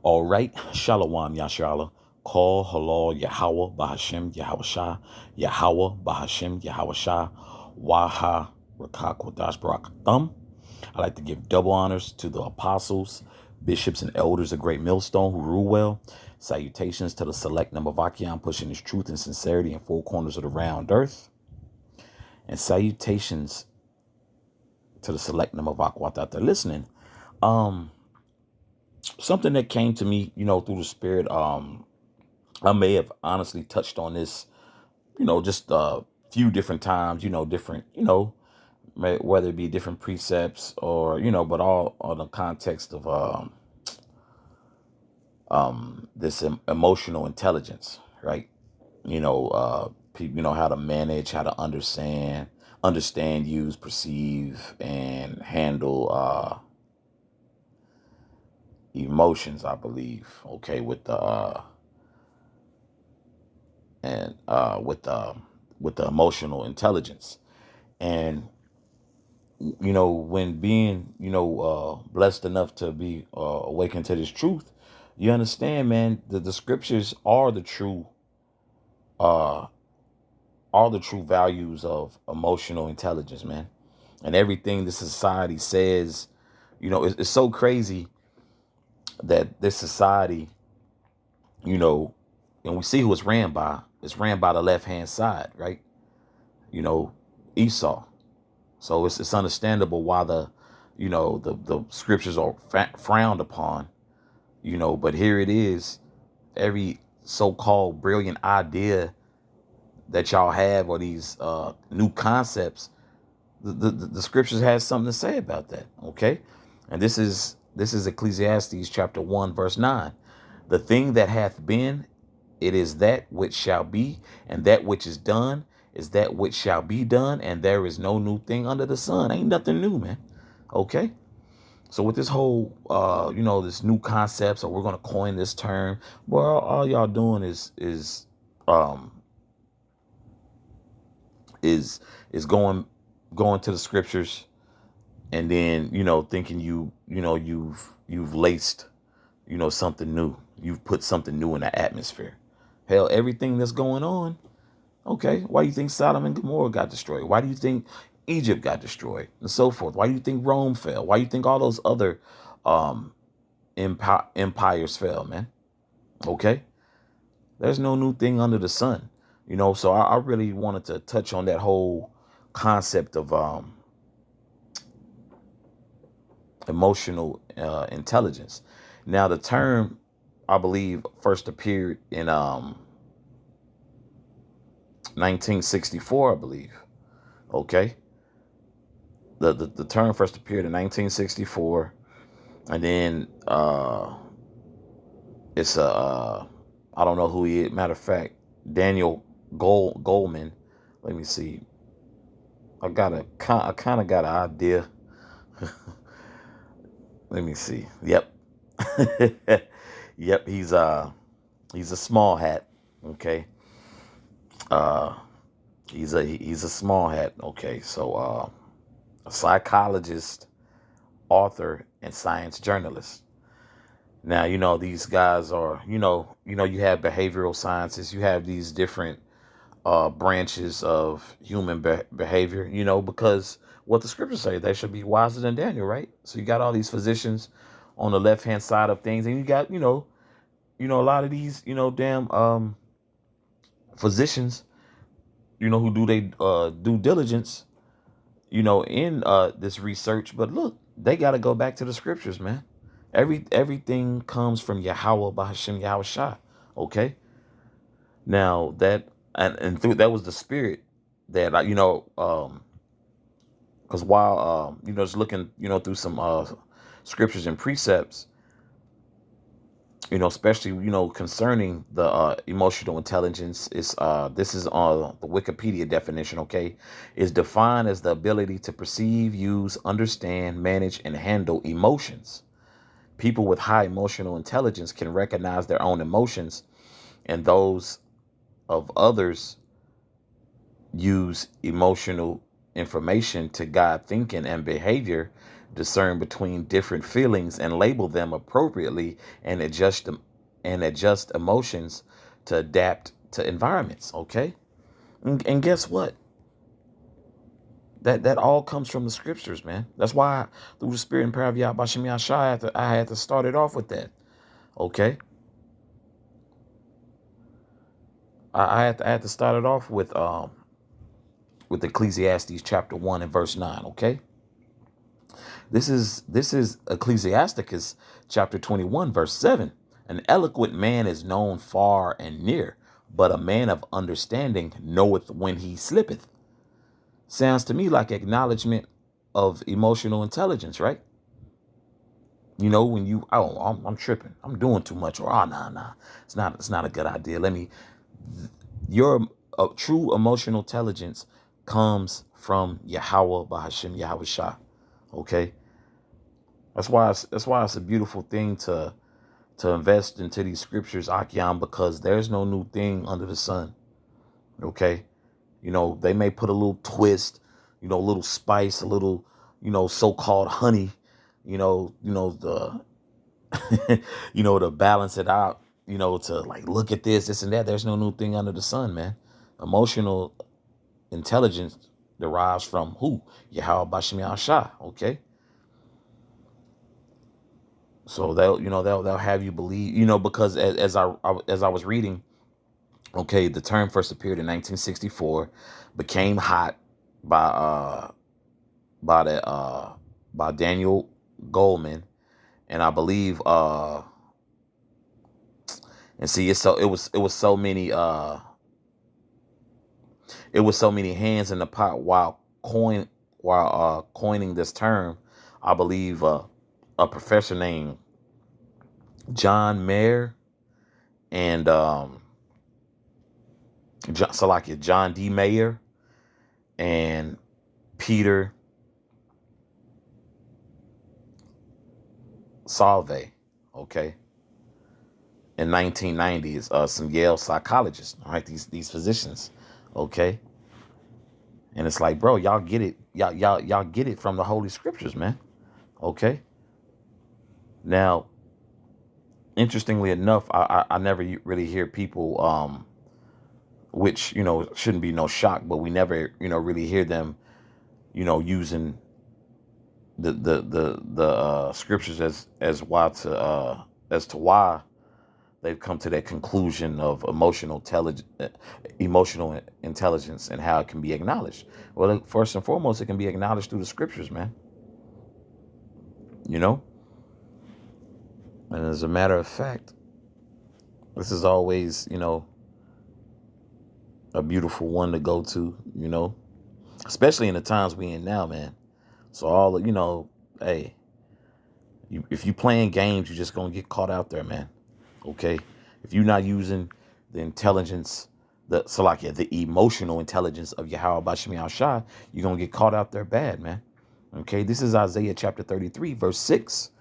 All right, Shalom Yashala. Call Halal Yahweh Bahashem Yahweh Shah Yahweh Bahashem Yahweh Shah Waha Rakak Wadash Barak Thumb. I like to give double honors to the apostles, bishops, and elders of Great Millstone who rule well. Salutations to the select number of Achaeon pushing his truth and sincerity in four corners of the round earth. And salutations to the select number of Aquat out there listening. Um, Something that came to me, through the spirit. I may have honestly touched on this, just a few different times, different, whether it be different precepts or, but all on the context of this emotional intelligence, right? People, how to manage, how to understand, use, perceive, and handle emotions, I believe. Okay, with the and with the emotional intelligence. And when being blessed enough to be awakened to this truth, you understand, man, the scriptures uh are the true values of emotional intelligence, man. And everything the society says, it's so crazy that this society, you know and we see who it's ran by. It's ran by the left hand side, right? Esau. So it's understandable why the scriptures are frowned upon, but here it is. Every so-called brilliant idea that y'all have, or these new concepts, the scriptures has something to say about that. Okay. And this is Ecclesiastes chapter 1 verse 9. The thing that hath been, it is that which shall be, and that which is done is that which shall be done, and there is no new thing under the sun. Ain't nothing new, man. Okay. So with this whole this new concepts, or we're gonna coin this term, well, all y'all doing um is going to the scriptures, and then thinking you've laced something new. You've put something new in the atmosphere. Hell, everything that's going on. Okay, why do you think Sodom and Gomorrah got destroyed? Why do you think Egypt got destroyed, and so forth? Why do you think Rome fell? Why do you think all those other um empires fell, man? Okay, there's no new thing under the sun. So I really wanted to touch on that whole concept of emotional intelligence. Now, the term, I believe, first appeared in 1964, I believe. Okay, the term first appeared in 1964, and then it's a I don't know who he is. Matter of fact, Daniel Goldman. Let me see. I kind of got an idea. Let me see. Yep. Yep, he's a small hat. Okay. Uh he's a small hat. Okay. So a psychologist, author, and science journalist. Now, these guys are, you have behavioral sciences, you have these different branches of human behavior, because what the scriptures say, they should be wiser than Daniel, right? So you got all these physicians on the left hand side of things, and you got, a lot of these, damn physicians, who do they due diligence, in this research. But look, they got to go back to the scriptures, man. Everything comes from Yahweh Bahashem Yahweh Shah. Okay. Now that and through that was the spirit that because while just looking through some scriptures and precepts, especially concerning the emotional intelligence, is this is the Wikipedia definition. Okay, is defined as the ability to perceive, use, understand, manage, and handle emotions. People with high emotional intelligence can recognize their own emotions and those of others, use emotional information to guide thinking and behavior, discern between different feelings and label them appropriately and adjust emotions to adapt to environments. Okay. And guess what? That all comes from the scriptures, man. That's why through the spirit and power of Yahweh Shem Yahshai, I had to start it off with that. Okay. I had to start it off with Ecclesiastes chapter 1 and verse 9. Okay. This is Ecclesiasticus chapter 21, verse 7. An eloquent man is known far and near, but a man of understanding knoweth when he slippeth. Sounds to me like acknowledgement of emotional intelligence, right? You know, when you, oh, I'm tripping, I'm doing too much, or nah, it's not a good idea. Your true emotional intelligence comes from Yahweh Bahashim Yahweh Shah. Okay, that's why it's a beautiful thing to invest into these scriptures, Akiam, because there's no new thing under the sun. Okay, you know, they may put a little twist, you know, a little spice, a little, you know, so-called honey, the to balance it out, to like look at this and that. There's no new thing under the sun, man. Emotional intelligence derives from who? Yahweh Bashim Yahshai. Okay. So they'll have you believe, because as I was reading, okay, the term first appeared in 1964, became hot by by the by Daniel Goleman, and I believe and see it was so many hands in the pot while coining this term. I believe a professor named John Mayer and John D. Mayer and Peter Salve, okay, in 1990s, some Yale psychologists, all right, these physicians, okay, and it's like, bro, y'all get it, y'all get it from the Holy Scriptures, man, okay. Now, interestingly enough, I never really hear people, which shouldn't be no shock, but we never really hear them, using the scriptures as to why they've come to that conclusion of emotional intelligence and how it can be acknowledged. Well, first and foremost, it can be acknowledged through the scriptures, man. And as a matter of fact, this is always, a beautiful one to go to, especially in the times we in now, man. So hey, if you playing games, you're just gonna get caught out there, man. Okay, if you're not using the intelligence, the emotional intelligence of Yahweh Bashim Yahshai, you're gonna get caught out there bad, man. Okay, this is Isaiah chapter 33, verse 6.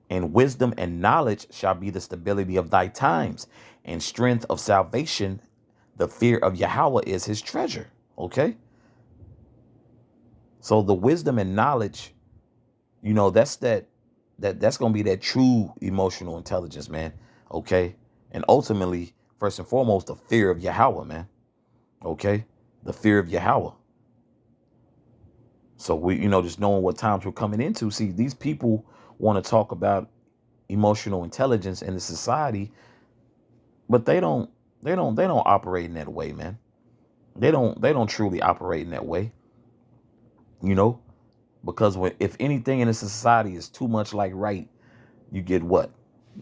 And wisdom and knowledge shall be the stability of thy times, and strength of salvation. The fear of Yahweh is his treasure. Okay. So the wisdom and knowledge, that's that's going to be that true emotional intelligence, man. Okay. And ultimately, first and foremost, the fear of Yahweh, man. Okay. The fear of Yahweh. So we, just knowing what times we're coming into. See, these people want to talk about emotional intelligence in the society, but they don't operate in that way, man. They don't truly operate in that way, because if anything in a society is too much like right, you get what?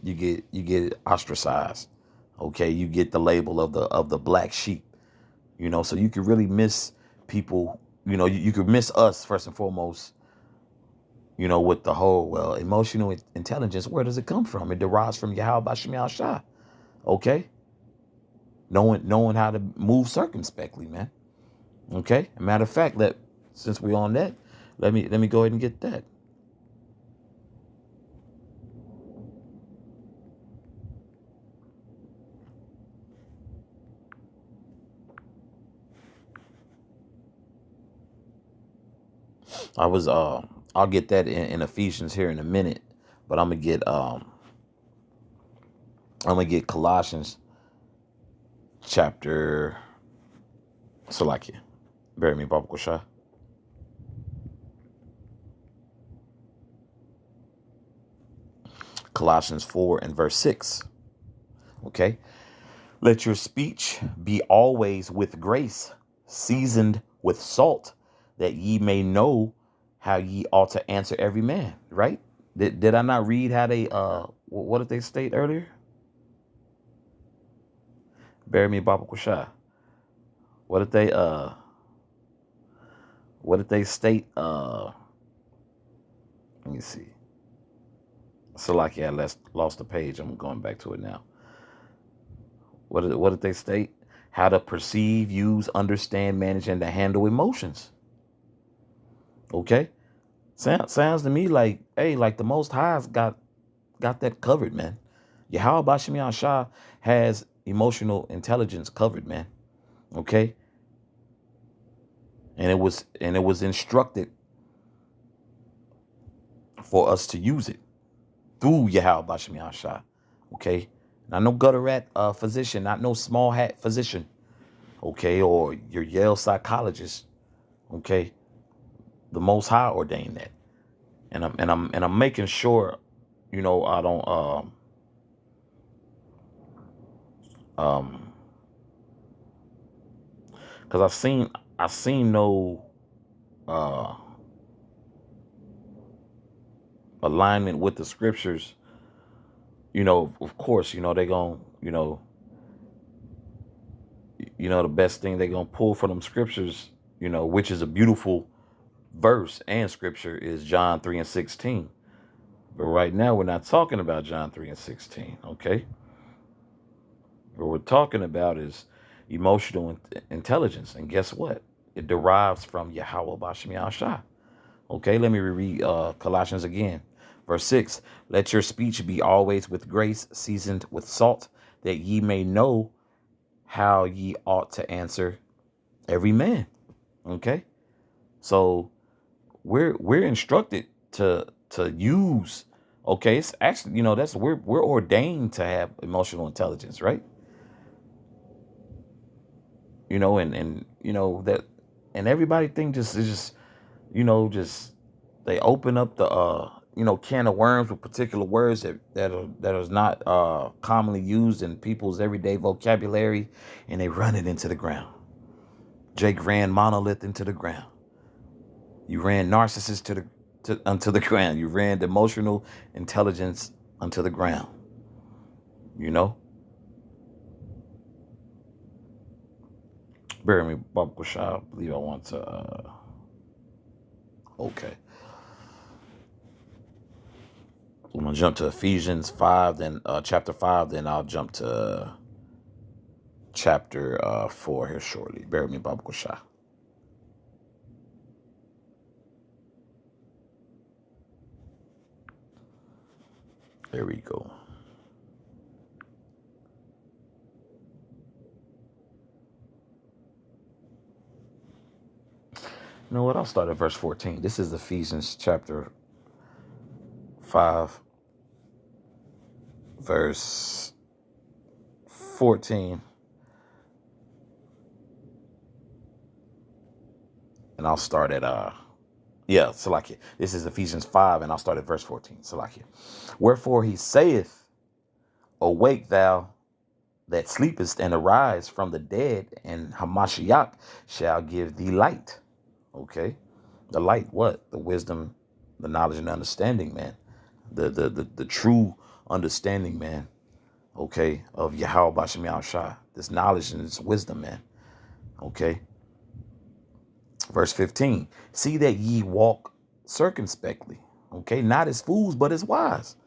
You get ostracized. Okay, you get the label of the black sheep. So you could really miss people. You could miss us first and foremost. With the whole emotional intelligence. Where does it come from? It derives from Yahweh Bashim Yahshai. Okay, knowing how to move circumspectly, man. Okay. A matter of fact, since we're on that, let me go ahead and get that. I was I'll get that in Ephesians here in a minute, but I'm gonna get Colossians chapter Salakia. Bear me, Baba Kosha. Colossians 4 and verse 6. Okay. Let your speech be always with grace, seasoned with salt, that ye may know how ye ought to answer every man. Right? Did I not read how they what did they state earlier? Bear me, Baba Kosha. What did they state? Let me see. Salakia, I lost the page. I'm going back to it now. What did they state? How to perceive, use, understand, manage, and to handle emotions. Okay, sounds to me like, hey, like the Most High's got that covered, man. Yahweh Bashim Yahshua has emotional intelligence covered, man. Okay, and it was instructed for us to use it through Yahweh Bashim Yahshua. Okay, not no gutter rat physician, not no small hat physician. Okay, or your Yale psychologist. Okay, the Most High ordained that, and I'm making sure, I don't because I seen no uh alignment with the scriptures. Of course, they gon' the best thing they gonna pull from them scriptures, which is a beautiful verse and scripture, is John 3 and 16. But right now we're not talking about John 3 and 16, okay? What we're talking about is emotional intelligence. And guess what? It derives from Yahweh Bashim Yahshua. Okay, let me reread Colossians again. Verse 6, let your speech be always with grace, seasoned with salt, that ye may know how ye ought to answer every man. Okay, so we're instructed to use. Okay, it's actually, that's we're ordained to have emotional intelligence, right? That, and everybody think just just they open up the can of worms with particular words that is not commonly used in people's everyday vocabulary, and they run it into the ground. Jake ran monolith into the ground. You ran narcissist onto the ground. You ran emotional intelligence onto the ground. Bear me, Bob Kushah. I believe I want to. Okay. I'm gonna jump to Ephesians 5, then chapter 5, then I'll jump to chapter 4 here shortly. Bear with me, Bob Kushah. There we go. You know what? I'll start at verse 14. This is Ephesians chapter 5, verse 14. And I'll start at Salakia. This is Ephesians 5, and I'll start at verse 14. Salakia. Wherefore he saith, awake thou that sleepest, and arise from the dead, and Hamashiach shall give thee light. Okay, the light, what? The wisdom, the knowledge, and understanding, man. The true understanding, man. Okay, of Yahweh Bashim Yahushua. This knowledge and this wisdom, man. Okay. Verse 15. See that ye walk circumspectly. Okay, not as fools, but as wise.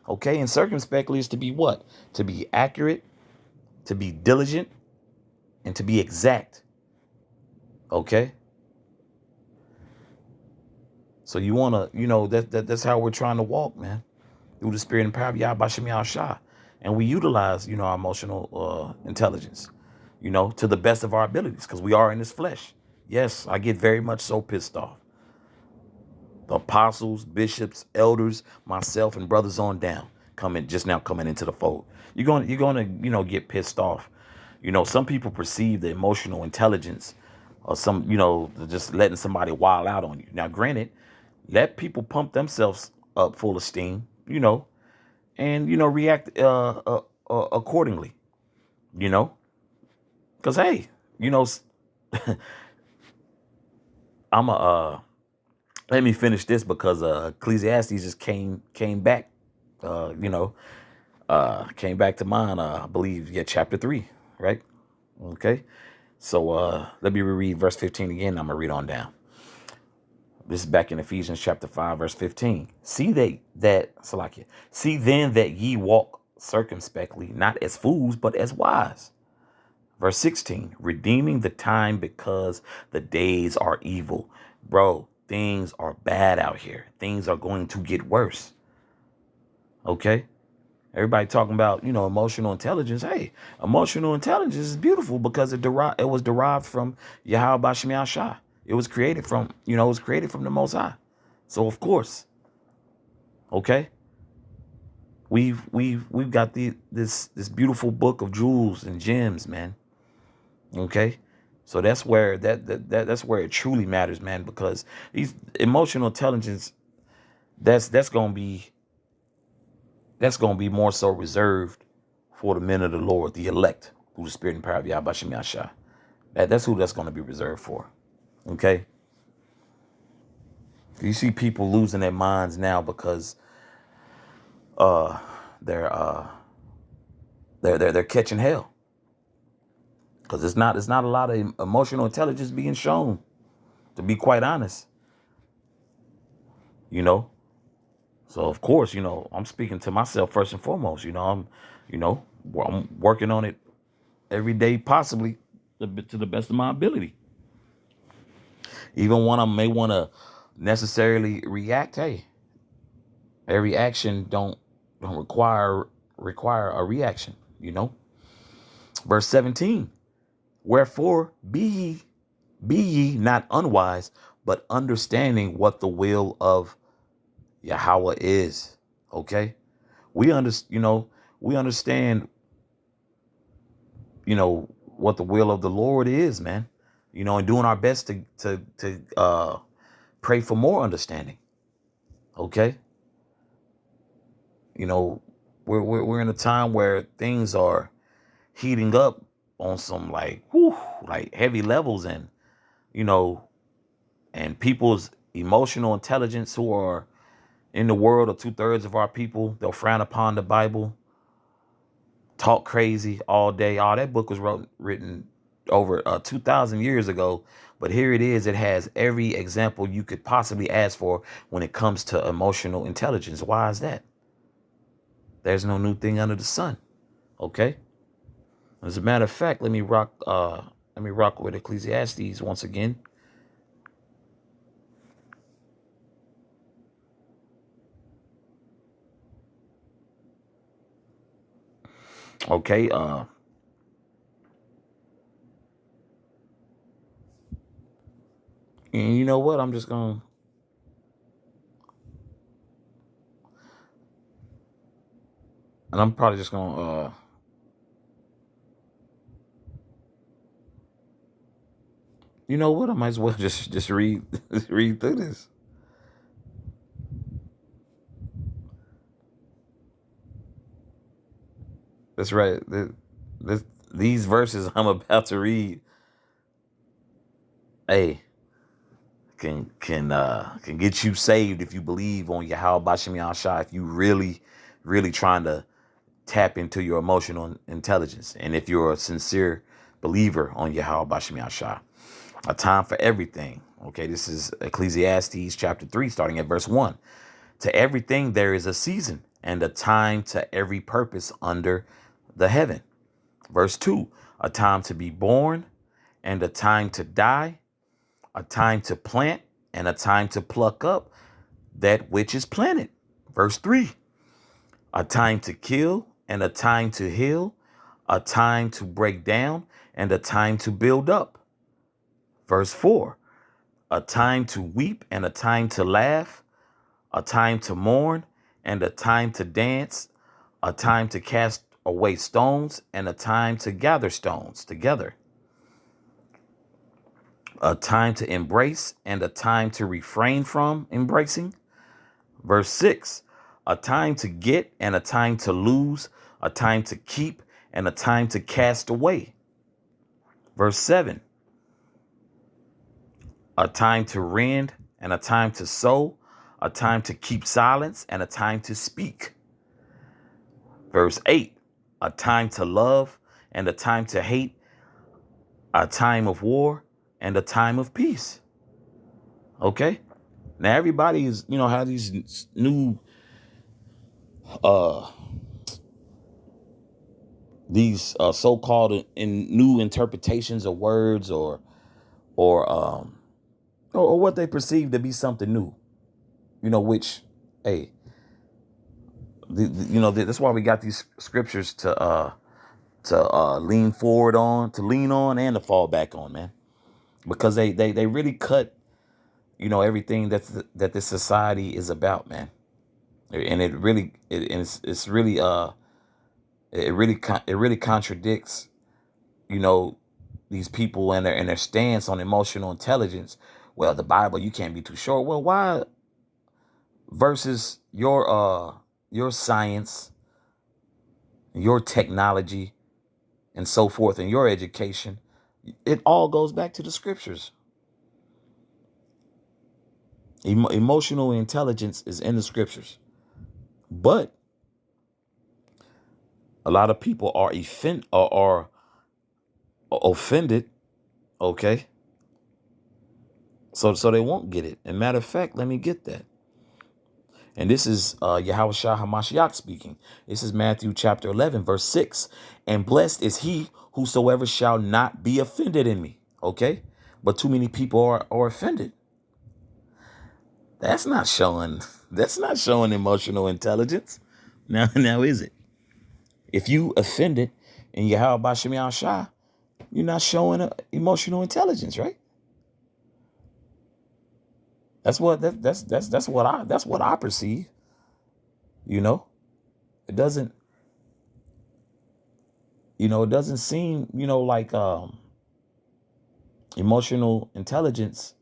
Okay, and circumspectly is to be what? To be accurate, to be diligent, and to be exact. Okay. So you want to, that's how we're trying to walk, man. Through the spirit and power of Yahweh Bashim Yahushua. And we utilize, our emotional intelligence, to the best of our abilities, because we are in this flesh. Yes, I get very much so pissed off. The apostles, bishops, elders, myself, and brothers on down coming into the fold. You're gonna get pissed off. Some people perceive the emotional intelligence or just letting somebody wild out on you. Now, granted, let people pump themselves up full of steam, and react accordingly, you know, because hey, I'm a let me finish this because Ecclesiastes just came back, uh, you know, came back to mind. I believe, yeah, chapter 3, right? Okay, so let me reread verse 15 again. I'm gonna read on down. This is back in Ephesians chapter 5, verse 15. See then that ye walk circumspectly, not as fools, but as wise. Verse 16, redeeming the time because the days are evil. Bro, things are bad out here. Things are going to get worse. Okay? Everybody talking about, emotional intelligence. Hey, emotional intelligence is beautiful because it was derived from Yahweh Bashem Yahshua. It was created from, the Most High. So of course, okay, we've got this beautiful book of jewels and gems, man. Okay, so that's where that's where it truly matters, man. Because these emotional intelligence, that's gonna be more so reserved for the men of the Lord, the elect, through the Spirit and power of Yahweh Shem Yahshua. That's who that's gonna be reserved for. Okay. You see people losing their minds now because they're catching hell. Because it's not a lot of emotional intelligence being shown, to be quite honest. So of course, I'm speaking to myself first and foremost. I'm working on it every day, possibly to the best of my ability. Even when I may want to necessarily react, hey, every action don't require a reaction. Verse 17. Wherefore be ye not unwise, but understanding what the will of Yahweh is. Okay, we understand, what the will of the Lord is, man. And doing our best to pray for more understanding. Okay, we're in a time where things are heating up on some like heavy levels, and and people's emotional intelligence who are in the world, or 2/3 of our people, they'll frown upon the Bible, talk crazy all day. All that book was written over 2,000 years ago. But here it is. It has every example you could possibly ask for when it comes to emotional intelligence. Why is that? There's no new thing under the sun. Okay. As a matter of fact, let me rock with Ecclesiastes once again. Okay, and you know what? I'm probably just gonna you know what? I might as well just read read through this. That's right. These verses I'm about to read, hey, can get you saved if you believe on Yahweh Bashem Yahshua, if you really trying to tap into your emotional intelligence, and if you're a sincere believer on Yahweh Bashem Yahshua. A time for everything. Okay, this is Ecclesiastes chapter 3, starting at verse 1. To everything there is a season, and a time to every purpose under the heaven. Verse 2, a time to be born, and a time to die, a time to plant, and a time to pluck up that which is planted. Verse 3, a time to kill, and a time to heal, a time to break down, and a time to build up. Verse 4, a time to weep and a time to laugh, a time to mourn and a time to dance, a time to cast away stones and a time to gather stones together, a time to embrace and a time to refrain from embracing. Verse 6, a time to get and a time to lose, a time to keep and a time to cast away. Verse 7, a time to rend and a time to sow, a time to keep silence and a time to speak. Verse 8, a time to love and a time to hate, a time of war and a time of peace. Okay? Now everybody is, have these new so-called new interpretations of words or what they perceive to be something new, which, hey, that's why we got these scriptures to lean forward on, to lean on, and to fall back on, man, because they really cut, everything that this society is about, man, and it really contradicts, these people and their stance on emotional intelligence. Well, the Bible, you can't be too sure. Well, why versus your science, your technology, and so forth, and your education? It all goes back to the scriptures. Emotional intelligence is in the scriptures, but a lot of people are offended. Okay, so they won't get it. And matter of fact, let me get that. And this is Yahweh Shah HaMashiach speaking. This is Matthew chapter 11, verse 6. And blessed is he whosoever shall not be offended in me. Okay, but too many people are offended. That's not showing emotional intelligence. Now is it? If you offended in Yahweh Bashem Yahshua, you're not showing emotional intelligence, right? That's what I perceive. It doesn't seem, like emotional intelligence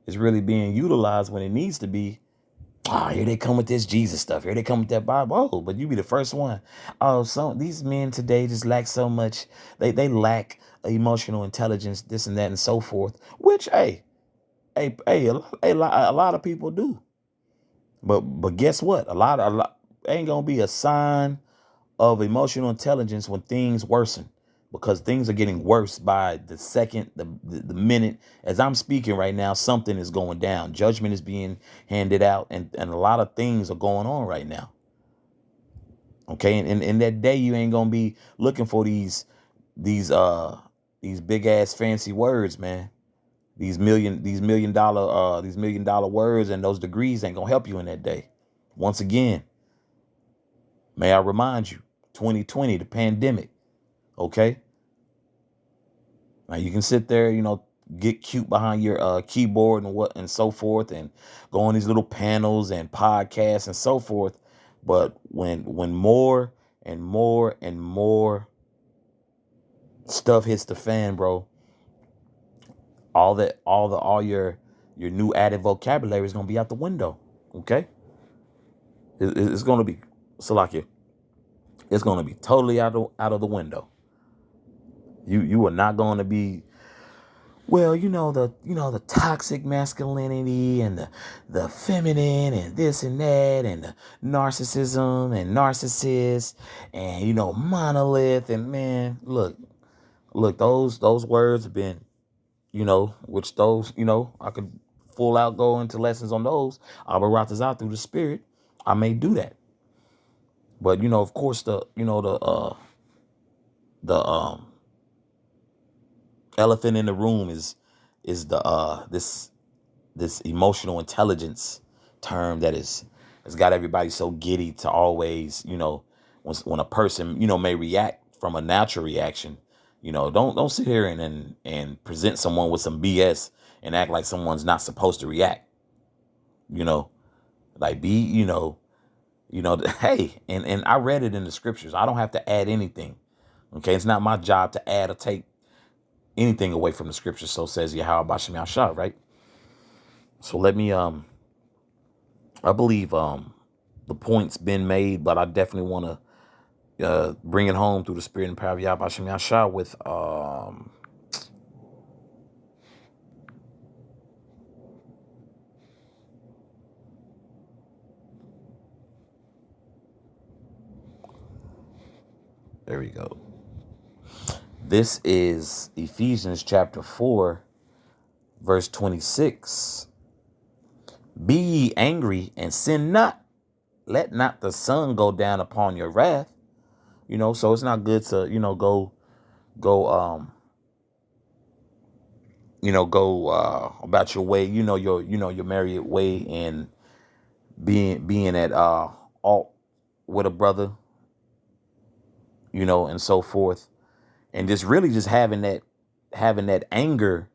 is really being utilized when it needs to be. Here they come with this Jesus stuff. Here they come with that Bible. Oh, but you be the first one. Oh, these men today just lack so much. They lack emotional intelligence, this and that, and so forth. Which, a lot of people do. But guess what? A lot ain't gonna be a sign of emotional intelligence when things worsen, because things are getting worse by the second, the minute. As I'm speaking right now, something is going down. Judgment is being handed out, and a lot of things are going on right now. Okay, and in that day, you ain't gonna be looking for these big ass fancy words, man. These million dollar words and those degrees ain't gonna help you in that day. Once again, may I remind you, 2020, the pandemic. Okay. Now you can sit there, get cute behind your keyboard and so forth, and go on these little panels and podcasts and so forth. But when more and more and more stuff hits the fan, bro, all your new added vocabulary is gonna be out the window. Okay. It's gonna be Salakia. It's gonna be totally out of the window. You are not going to be, well, the toxic masculinity and the feminine and this and that and the narcissism and narcissist and monolith, and man, look, those words have been, which those, I could full out go into lessons on those. Abaratazah through the spirit, I may do that. But of course, the elephant in the room is the this emotional intelligence term that has got everybody so giddy to always, when a person, may react from a natural reaction, Don't sit here and present someone with some BS and act like someone's not supposed to react. Like be, hey, and I read it in the scriptures. I don't have to add anything. Okay, it's not my job to add or take anything away from the scriptures. So says Yahweh Bashem Yashah, right? So let me I believe the point's been made, but I definitely want to bring it home through the spirit and power of Yahweh Bashem Yashah with there we go. This is Ephesians chapter 4, verse 26. Be ye angry and sin not. Let not the sun go down upon your wrath. So it's not good to, go about your way, your married way, and being at alt with a brother, and so forth. And just really just having that anger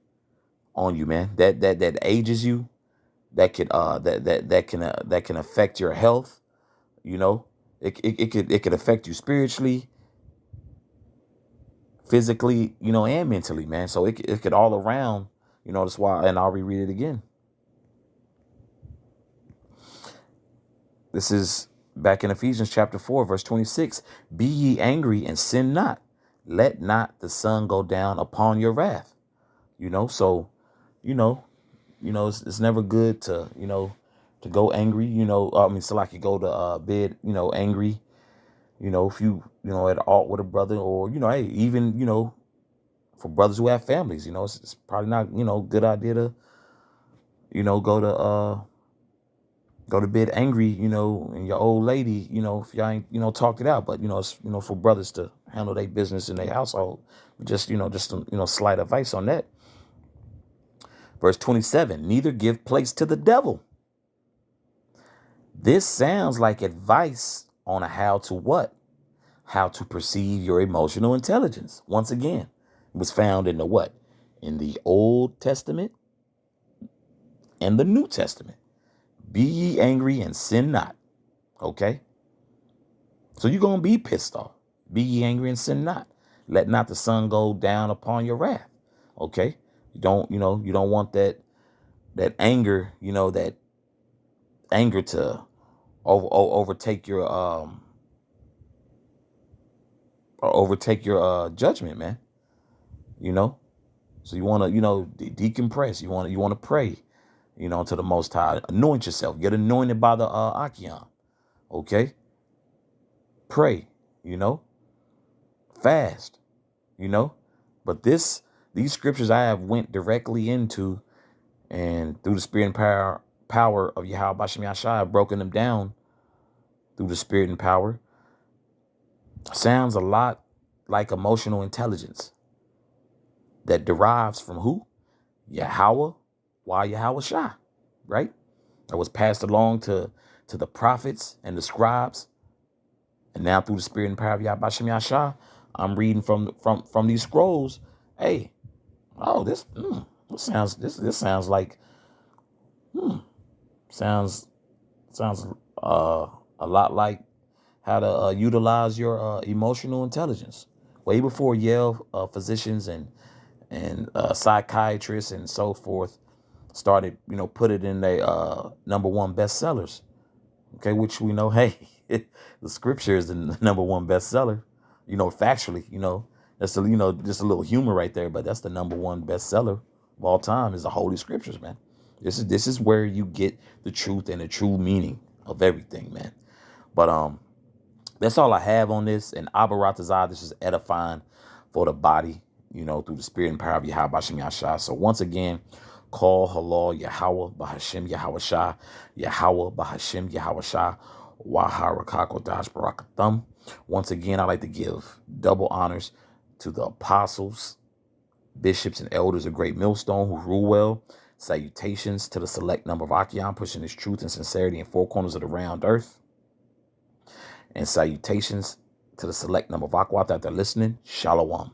on you, man, that ages you, that could that can affect your health. It could affect you spiritually, physically, and mentally, man. So it could all around, that's why. And I'll reread it again. This is back in Ephesians chapter 4, verse 26. Be ye angry and sin not. Let not the sun go down upon your wrath. So, it's never good to, to go angry, so like you go to bed, angry, if you, at alt with a brother, or, hey, even, for brothers who have families, it's probably not, good idea to, go to bed angry, and your old lady, if y'all ain't, talked it out. But, it's, for brothers to handle their business in their household. Just, slight advice on that. Verse 27, neither give place to the devil. This sounds like advice on how to what? How to perceive your emotional intelligence. Once again, it was found in the what? In the Old Testament and the New Testament. Be ye angry and sin not. Okay? So you're going to be pissed off. Be ye angry and sin not. Let not the sun go down upon your wrath. Okay? You don't want that anger, that anger to overtake your judgment, man. So you want to, decompress. You want to pray, to the Most High. Anoint yourself. Get anointed by the Achion. Okay? Pray, fast, But these scriptures I have went directly into, and through the spirit and power of Yahweh Bashem Yashai, I've broken them down through the spirit and power. Sounds a lot like emotional intelligence that derives from who? Yahweh, why Yahweh Shai, right? That was passed along to the prophets and the scribes. And now through the spirit and power of Yahweh Bashem Yashai, I'm reading from these scrolls. Hey, this sounds like sounds a lot like how to utilize your emotional intelligence. Way before Yale physicians and psychiatrists and so forth started, put it in their number one bestsellers. Okay, which we know, hey, the scripture is the number one bestseller. Factually, that's just a little humor right there, but that's the number one bestseller of all time is the Holy Scriptures, man. This is where you get the truth and the true meaning of everything, man. But that's all I have on this. And Abaratazah, this is edifying for the body, through the spirit and power of Yahweh Bashem Yashai. So once again, call halal Yahweh Bahashem Yahweh Shah, Yahweh Bahashem Yahweh Shah, Waharakakodash Barakathum. Once again, I'd like to give double honors to the apostles, bishops, and elders of Great Millstone who rule well. Salutations to the select number of Achion pushing his truth and sincerity in four corners of the round earth. And salutations to the select number of Aquat that they're listening. Shalom.